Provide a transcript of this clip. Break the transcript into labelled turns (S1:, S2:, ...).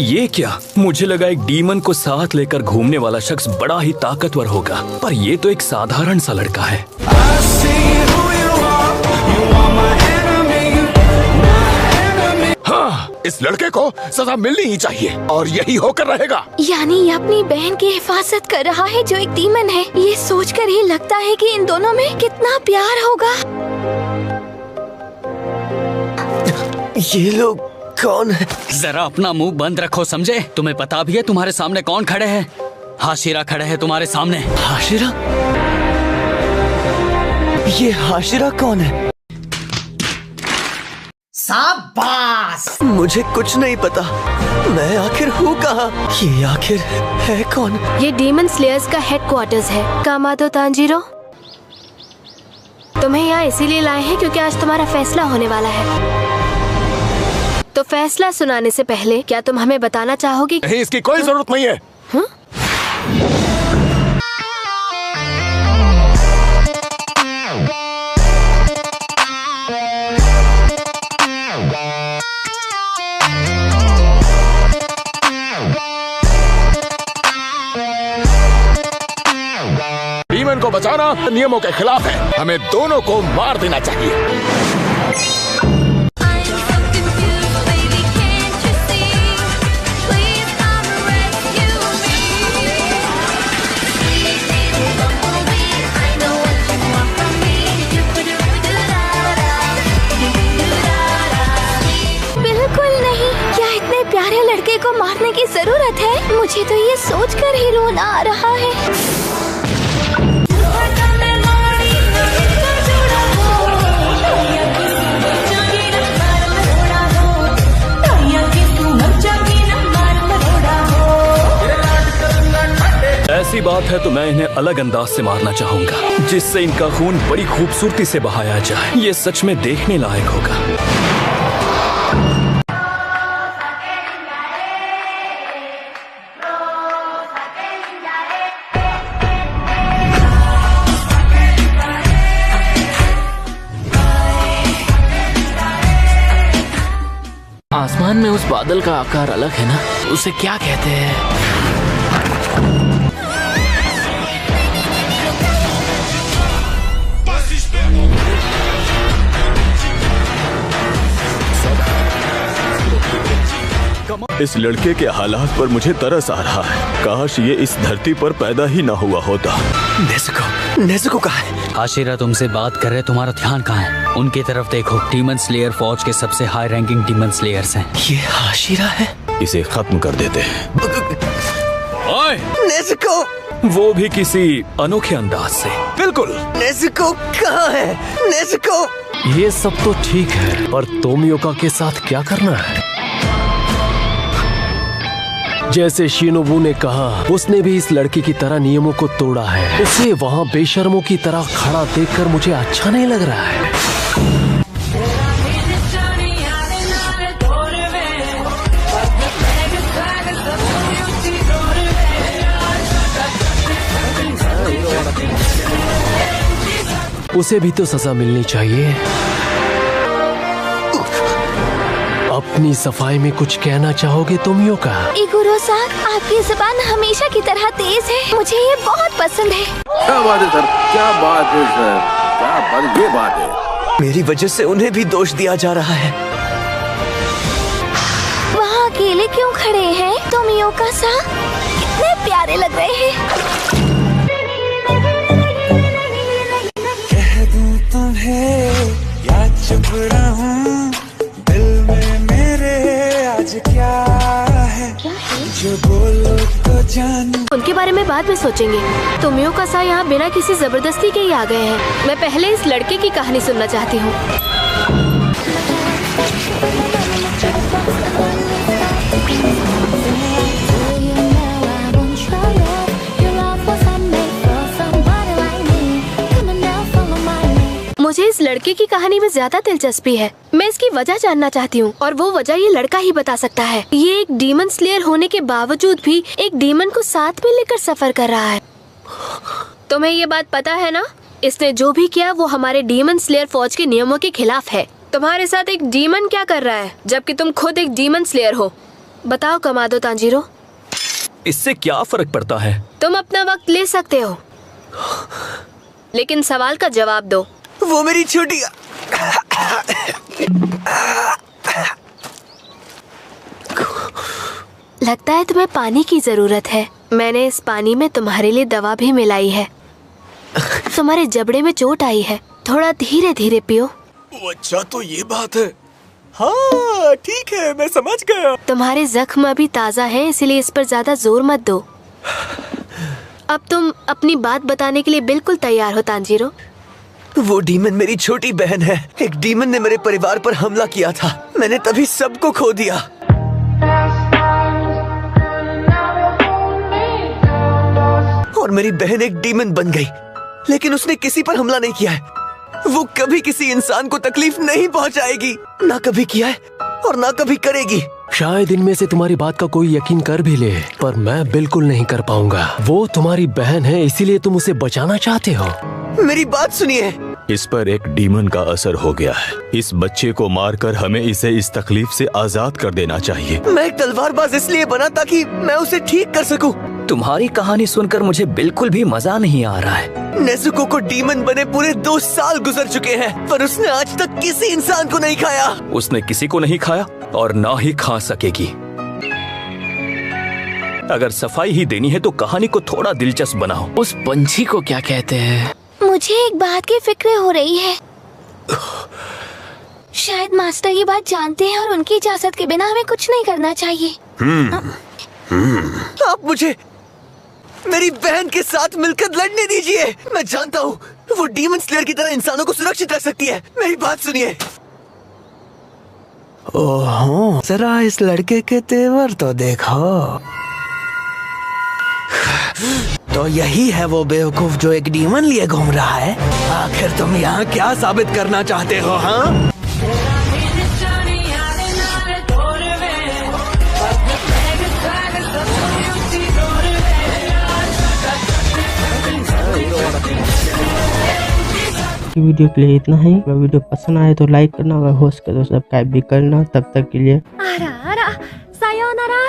S1: ये क्या? मुझे लगा एक डीमन को साथ लेकर घूमने वाला शख्स बड़ा ही ताकतवर होगा, पर ये तो एक साधारण सा लड़का है।
S2: हाँ, इस लड़के को सजा मिलनी ही चाहिए और यही होकर रहेगा।
S3: यानी ये अपनी बहन की हिफाजत कर रहा है जो एक डीमन है। ये सोचकर ही लगता है कि इन दोनों में कितना प्यार होगा।
S4: ये लोग कौन है?
S5: जरा अपना मुंह बंद रखो, समझे? तुम्हें पता भी है तुम्हारे सामने कौन खड़े हैं? हाशिरा खड़े हैं तुम्हारे सामने।
S4: हाशिरा? ये हाशिरा कौन है?
S6: शाबाश!
S4: मुझे कुछ नहीं पता। मैं आखिर हूँ कहाँ? ये आखिर है कौन?
S3: ये डीमन स्लेयर्स का हेडक्वार्टर्स है। कामातो तांजीरो, तुम्हें यहाँ इसीलिए लाए हैं क्योंकि आज तुम्हारा फैसला होने वाला है। तो फैसला सुनाने से पहले क्या तुम हमें बताना चाहोगे?
S2: नहीं, इसकी कोई जरूरत नहीं है।
S3: हाँ?
S2: डीमन को बचाना नियमों के खिलाफ है। हमें दोनों को मार देना चाहिए।
S3: लड़के को मारने की जरूरत है? मुझे तो ये सोचकर ही रोना आ रहा है।
S1: ऐसी बात है तो मैं इन्हें अलग अंदाज से मारना चाहूंगा, जिससे इनका खून बड़ी खूबसूरती से बहाया जाए। ये सच में देखने लायक होगा।
S7: आसमान में उस बादल का आकार अलग है ना, उसे क्या कहते हैं?
S2: इस लड़के के हालात पर मुझे तरस आ रहा है। काश ये इस धरती पर पैदा ही ना हुआ होता।
S4: नेज़ुको कहाँ है?
S5: हाशिरा तुमसे बात कर रहे, तुम्हारा ध्यान कहाँ है? उनकी तरफ देखो। डीमन स्लेयर फौज के सबसे हाई रैंकिंग डीमन स्लेयर्स हैं।
S4: ये हाशिरा है?
S2: इसे खत्म कर देते हैं।
S1: ओए!
S4: नेज़ुको!
S1: वो भी किसी अनोखे अंदाज से।
S2: बिल्कुल।
S4: नेज़ुको कहाँ है? नेज़ुको!
S7: ये सब तो ठीक है, पर तोमियोका के साथ क्या करना है? जैसे शिनोबू ने कहा, उसने भी इस लड़की की तरह नियमों को तोड़ा है। उसे वहाँ बेशर्मों की तरह खड़ा देखकर मुझे अच्छा नहीं लग रहा है। उसे भी तो सजा मिलनी चाहिए। अपनी सफाई में कुछ कहना चाहोगे तोमियोका?
S3: इगुरो-सान, आपकी जुबान हमेशा की तरह तेज है। मुझे ये बहुत पसंद है।
S8: क्या बात है सर? क्या बात है सर? क्या बात? ये बात है।
S4: मेरी वजह से उन्हें भी दोष दिया जा रहा है।
S3: वहाँ अकेले क्यों खड़े हैं? तोमियोका-सान कितने प्यारे लग रहे हैं।
S9: कह दूं तुम्हें या चुप रहूं, दिल में मेरे आज क्या है, जो बोलो तो जानूं।
S3: उनके बारे में बाद में सोचेंगे। तोमियोका-सान यहाँ बिना किसी जबरदस्ती के ही आ गए हैं। मैं पहले इस लड़के की कहानी सुनना चाहती हूँ। मुझे इस लड़के की कहानी में ज्यादा दिलचस्पी है। मैं इसकी वजह जानना चाहती हूँ और वो वजह ये लड़का ही बता सकता है। ये एक डीमन स्लेयर होने के बावजूद भी एक डीमन को साथ में लेकर सफर कर रहा है। तुम्हें ये बात पता है ना? इसने जो भी किया वो हमारे डीमन स्लेयर फौज के नियमों के खिलाफ है। तुम्हारे साथ एक डीमन क्या कर रहा है जबकि तुम खुद एक डीमन स्लेयर हो? बताओ कमादो तांजीरो।
S1: इससे क्या फर्क पड़ता है?
S3: तुम अपना वक्त ले सकते हो, लेकिन सवाल का जवाब दो।
S4: वो मेरी छोटी
S3: लगता है तुम्हें पानी की जरूरत है। मैंने इस पानी में तुम्हारे लिए दवा भी मिलाई है। तुम्हारे जबड़े में चोट आई है, थोड़ा धीरे धीरे पियो।
S4: अच्छा तो ये बात है। हाँ ठीक है, मैं समझ गया।
S3: तुम्हारे जख्म अभी ताज़ा हैं, इसलिए इस पर ज्यादा जोर मत दो। अब तुम अपनी बात बताने के लिए बिल्कुल तैयार हो तांजीरो?
S4: वो डीमन मेरी छोटी बहन है। एक डीमन ने मेरे परिवार पर हमला किया था, मैंने तभी सबको खो दिया। और मेरी बहन एक डीमन बन गई, लेकिन उसने किसी पर हमला नहीं किया है। वो कभी किसी इंसान को तकलीफ नहीं पहुंचाएगी, ना कभी किया है और ना कभी करेगी।
S7: शायद इनमें से तुम्हारी बात का कोई यकीन कर भी ले, पर मैं बिल्कुल नहीं कर पाऊंगा। वो तुम्हारी बहन है, इसीलिए तुम उसे बचाना चाहते हो।
S4: मेरी बात सुनिए।
S2: इस पर एक डीमन का असर हो गया है। इस बच्चे को मारकर हमें इसे इस तकलीफ से आजाद कर देना चाहिए।
S4: मैं एक तलवारबाज इसलिए बना ताकि मैं उसे ठीक कर सकूं।
S1: तुम्हारी कहानी सुनकर मुझे बिल्कुल भी मजा नहीं आ रहा है।
S4: नेजुको को डीमन बने पूरे 2 साल गुजर चुके हैं, पर उसने आज तक किसी इंसान को नहीं खाया।
S1: उसने किसी को नहीं खाया और ना ही खा सकेगी। अगर सफाई ही देनी है तो कहानी को थोड़ा दिलचस्प बनाओ।
S10: उस पंछी को क्या कहते हैं?
S11: मुझे एक बात की फिक्र हो रही है। शायद मास्टर ये बात जानते हैं और उनकी इजाजत के बिना हमें कुछ नहीं करना चाहिए।
S4: आप मुझे मेरी बहन के साथ मिलकर लड़ने दीजिए। मैं जानता हूँ वो डीमन स्लेयर की तरह इंसानों को सुरक्षित रख सकती है। मेरी बात सुनिए। ओहो, जरा इस लड़के के तेवर तो देखो। तो यही है वो बेवकूफ जो एक डीमन लिए घूम रहा है। आखिर तुम यहाँ क्या साबित करना चाहते हो? हाँ,
S12: वीडियो के लिए इतना ही। अगर वीडियो पसंद आए तो लाइक करना, अगर हो सके तो सब्सक्राइब भी करना। तब तक के लिए
S3: सायोनारा।